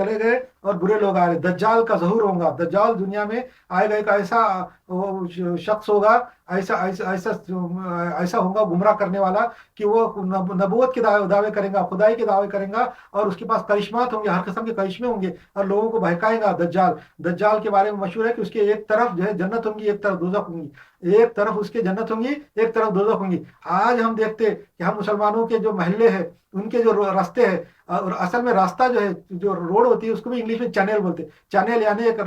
चले गए और बुरे लोग आ रहे। दज्जाल का ज़हूर होगा, दज्जाल दुनिया में आएगा, एक ऐसा शख्स होगा, ऐसा ऐसा ऐसा ऐसा होगा गुमराह करने वाला कि वो नबूवत के दावे करेगा, खुदाई के दावे करेगा, और उसके पास करिश्मात होंगे, हर किस्म के करिश्मे होंगे, और लोगों को बहकाएगा। दज्जाल, दज्जाल के बारे में मशहूर है कि उसके एक तरफ जो है जन्नत होंगी, एक तरफ दोजख होंगी, एक तरफ उसके जन्नत होंगी, एक तरफ दोजख होंगी। आज हम देखते कि हम मुसलमानों के जो महल्ले हैं, उनके जो रास्ते हैं, और असल में रास्ता जो है, जो रोड होती है, उसको भी इंग्लिश में चैनल बोलते हैं। चैनल यानी एक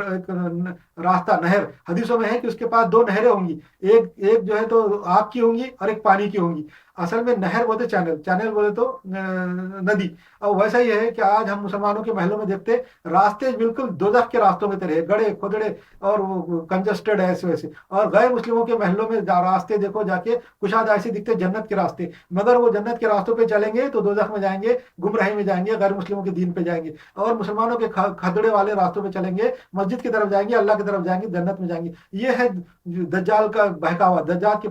रास्ता, नहर। हदीसों में है कि उसके पास दो नहरें होंगी, एक एक जो है तो आग की होंगी और एक पानी की होंगी। असल में नहर बोलते चैनल, चैनल बोले तो नदी। और वैसा ही है कि आज हम मुसलमानों के महलों में देखते रास्ते बिल्कुल दोजख के रास्तों में तरह, गड़े खोदड़े और वो कंजस्टेड है ऐसे वैसे। और गैर मुस्लिमों के महलों में रास्ते देखो जाके, कुशाद ऐसे दिखते जन्नत के रास्ते, मगर वो जन्नत के रास्तों पे चलेंगे तो दोजख में जाएंगे, गुमराही में जाएंगे, गैर मुस्लिमों के दीन पे जाएंगे। और मुसलमानों के खदड़े वाले रास्तों पे चलेंगे, मस्जिद की तरफ जाएंगे, अल्लाह की तरफ जाएंगे, जन्नत में जाएंगे। ये है दज्जाल का बहकावा। दज्जाल के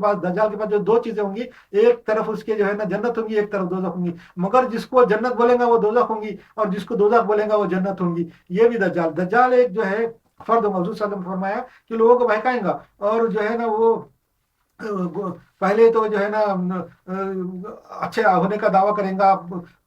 पास जो दो चीजें होंगी, एक तरफ उसके जो है ना जन्नत होंगी, एक तरफ दोजख होंगी। मगर जिसको जन्नत बोलेगा वो दोजख होंगी, और जिसको दोजख बोलेगा वो जन्नत होंगी। ये भी दज्जाल, दज्जाल एक जो है फर्द होगा। हुजूर सल्लल्लाहु अलैहि वसल्लम ने फरमाया कि लोगों को बहकाएगा, और जो है ना वो पहले तो जो है ना अच्छे होने का दावा करेगा,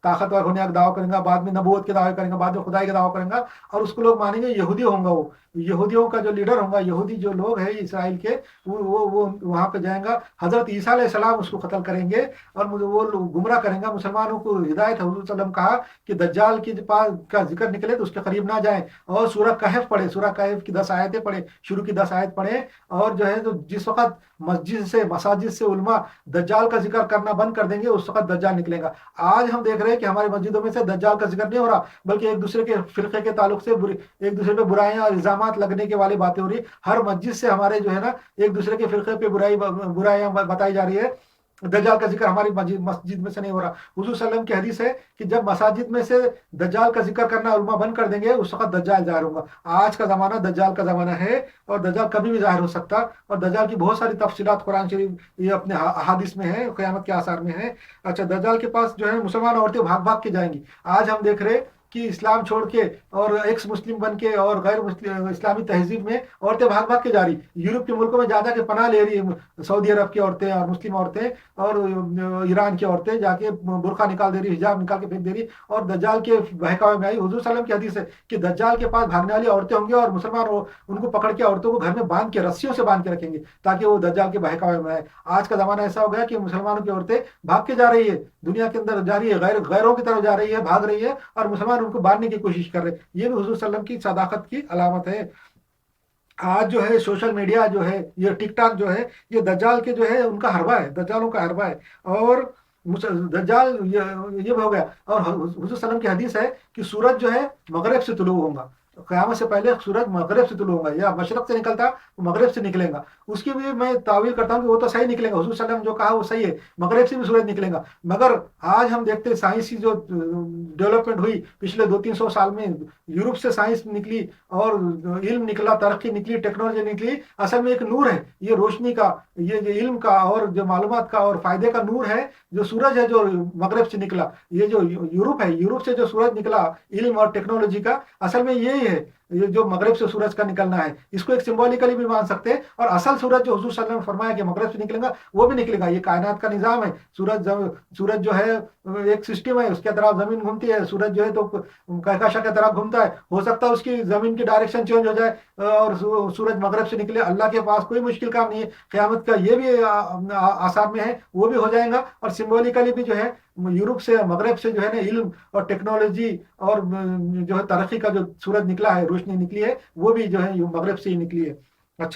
ताकतवर होने का दावा करेगा, बाद में नबूवत के दावे करेगा, बाद में खुदाई का दावा करेगा, और उसको लोग मानेंगे यहूदी होगा। वो यहूदियों का जो लीडर होगा, यहूदी जो लोग हैं इसराइल के, वो वहां पे जाएगा। हजरत ईसा अलैहिस्सलाम उसको कत्ल करेंगे, और वो गुमराह करेंगे मुसलमानों को। हिदायत है, हुजूर सल्लम कहा कि दज्जाल के पास का जिक्र निकले तो उसके करीब ना जाए, और सूरह कहफ पढ़े, सूरह कहफ की 10 आयतें पढ़े, शुरू की 10 आयत पढ़े। और जो है तो जिस वक्त मसाजिद से उलमा दज्जाल का जिक्र करना बंद कर देंगे, उस वक्त दज्जाल निकलेगा। आज हम देख रहे हैं कि हमारी मस्जिदों में से दज्जाल का जिक्र नहीं हो रहा, बल्कि एक दूसरे के फिरके के ताल्लुक से एक दूसरे पे बुराइयां और इल्जामात लगने के वाली बातें हो रही। हर मस्जिद से हमारे जो है ना एक दूसरे के फिरके पे बुराइयां बताई जा रही है। दज्जाल का जिक्र हमारी मस्जिद में से नहीं हो रहा। हुजूर सल्लम की हदीस है कि जब मसाजिद में से दज्जाल का जिक्र करना उलमा बंद कर देंगे, उस वक्त दज्जाल जाहिर होगा। आज का जमाना दज्जाल का जमाना है, और दज्जाल कभी भी जाहिर हो सकता। और दज्जाल की बहुत सारी तफसीलात कुरान शरीफ ये अपने अहादीस में है, क़यामत के आसार में है। अच्छा, दज्जाल के पास जो है मुसलमान औरतें भाग भाग के जाएंगी। आज हम देख रहे कि इस्लाम छोड़ के और एक्स मुस्लिम बन के और गैर मुस्लिम इस्लामी तहजीब में औरतें भाग भाग के जा रही। यूरोप के मुल्कों में ज्यादा के पनाह ले रही है सऊदी अरब की औरतें और मुस्लिम औरतें और ईरान की औरतें, जाके बुरखा निकाल दे रही, हिजाब निकाल के फेंक दे रही, और दज्जाल के बहकावे में आई। हुजूर सल्लम की हदीस है कि दज्जाल के पास भागने वाली औरतें होंगी, और मुसलमान उनको पकड़ के औरतों को घर में बांध के, रस्सियों से बांध के रखेंगे, ताकि वो दज्जाल के बहकावे में आए। आज का जमाना ऐसा हो गया कि मुसलमानों की औरतें भाग के जा रही है, दुनिया के अंदर जा रही है, गैरों की तरफ जा रही है, भाग रही है, और मुसलमान उनको बांधने की कोशिश कर रहे हैं। ये भी हुजूर सल्लम की सदाकत की अलामत है। आज जो है सोशल मीडिया जो है, ये टिकटॉक जो है, ये दज्जाल के जो है उनका हरबा है, दज्जालों का हरबा है। और दज्जाल ये हो गया। और हुजूर सल्लम की हदीस है कि सूरज जो है मगरिब से तुलू होगा, क़यामत से पहले सूरज मगरिब से तुलू होगा, या मशरक से निकलता मगरिब से निकलेगा। उसकी भी मैं तावील करता हूँ कि वो तो सही निकलेगा, हुजूर सल्लम जो कहा वो सही है, मगरिब से भी सूरज निकलेगा। मगर आज हम देखते हैं साइंस की जो डेवलपमेंट हुई पिछले 200-300 साल में, यूरोप से साइंस निकली और इल्म निकला, तरक्की निकली, टेक्नोलॉजी निकली। असल में एक नूर है, ये रोशनी का, ये जो इल्म का और जो मालूमात का और फायदे का नूर है, जो सूरज है जो मगरिब से निकला। ये जो यूरोप है, यूरोप से जो सूरज निकला इल्म और टेक्नोलॉजी का, असल में यही है, ये जो मगरिब से सूरज का निकलना है। इसको एक सिंबॉलिकली भी मान सकते हैं, और असल सूरज जो हुजूर सल्लल्लाहु अलैहि वसल्लम ने फरमाया कि मगरिब से निकलेगा, वो भी निकलेगा। ये कायनात का निजाम है। सूरज जो है एक सिस्टम है, उसके तरफ जमीन घूमती है, सूरज जो है तो कहकशा की तरफ घूमता है। हो सकता है उसकी जमीन की डायरेक्शन चेंज हो जाए और सूरज मगरिब से निकले, अल्लाह के पास कोई मुश्किल काम नहीं है। क़यामत का ये भी आसार में है, वो भी हो जाएगा। और सिंबॉलिकली भी जो है यूरोप से मगरिब से जो है ना इल्म और टेक्नोलॉजी और जो है तरक्की का जो सूरज निकला है, रोशनी निकली है, वो भी जो है मगरिब से ही निकली है।